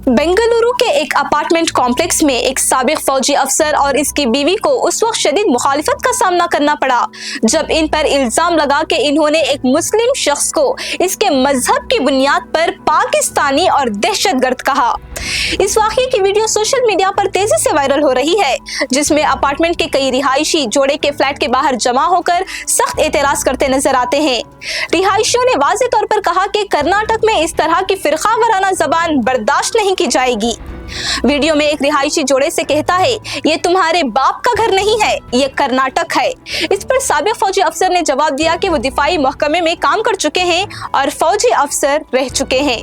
बेंगलुरु के एक apartment complex में एक साबिक फौजी अफसर और इसकी बीवी को उस वक्त शदीद मुखालिफत का सामना करना पड़ा जब इन पर इल्जाम लगा कि इन्होंने एक मुस्लिम शख्स को इसके मजहब की बुनियाद पर पाकिस्तानी और दहशतगर्द कहा। इस वाक़ये की वीडियो सोशल मीडिया पर तेजी से वायरल हो रही है, जिसमें अपार्टमेंट के कई रिहायशी जोड़े के फ्लैट के बाहर जमा होकर सख्त एतराज करते नजर आते हैं। रिहायशियों ने वाज़ेह तौर पर कहा कि कर्नाटक में इस तरह की फिरका वाराना ज़बान बर्दाश्त नहीं की जाएगी। वीडियो में एक रिहायशी जोड़े से कहता है, ये तुम्हारे बाप का घर नहीं है, ये कर्नाटक है। इस पर साबिक फौजी अफसर ने जवाब दिया कि वो दिफाई महकमे में काम कर चुके हैं और फौजी अफसर रह चुके हैं।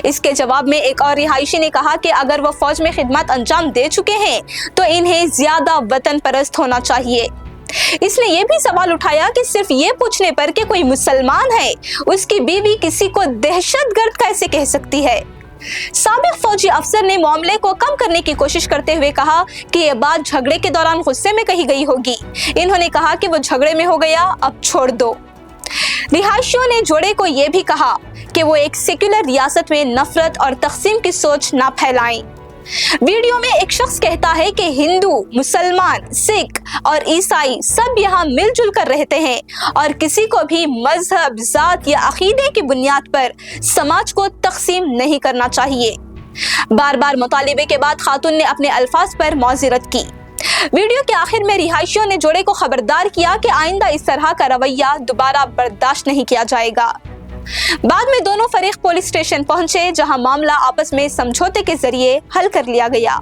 इसके जवाब में एक और रिहायशी ने कहा कि अगर वो फौज में खिदमत अंजाम दे चुके हैं तो इन्हें ज्यादा वतन परस्त होना चाहिए। इसने ये भी सवाल उठाया कि सिर्फ ये पूछने पर कि कोई मुसलमान है, उसकी बीवी किसी को दहशतगर्द कैसे कह सकती है। साबिक फौजी अफसर ने मामले को कम करने की कोशिश करते हुए कहा कि यह बात झगड़े के दौरान गुस्से में कही गई होगी। इन्होंने कहा कि वो झगड़े में हो गया, अब छोड़ दो। रिहायशियों ने जोड़े को यह भी कहा कि वो एक सेक्युलर रियासत में नफरत और तकसीम की सोच ना फैलाएं। वीडियो में एक शख्स कहता है कि हिंदू, मुसलमान, सिख और ईसाई सब यहाँ मिलजुल कर रहते हैं और किसी को भी मजहब, जात या अकीदे की बुनियाद पर समाज को तकसीम नहीं करना चाहिए। बार बार मुतालिबे के बाद खातून ने अपने अल्फाज पर मौज़रत की। वीडियो के आखिर में रिहायशियों ने जोड़े को खबरदार किया कि आइंदा इस तरह का रवैया दोबारा बर्दाश्त नहीं किया जाएगा। बाद में दोनों फरीक पुलिस स्टेशन पहुंचे, जहां मामला आपस में समझौते के जरिए हल कर लिया गया।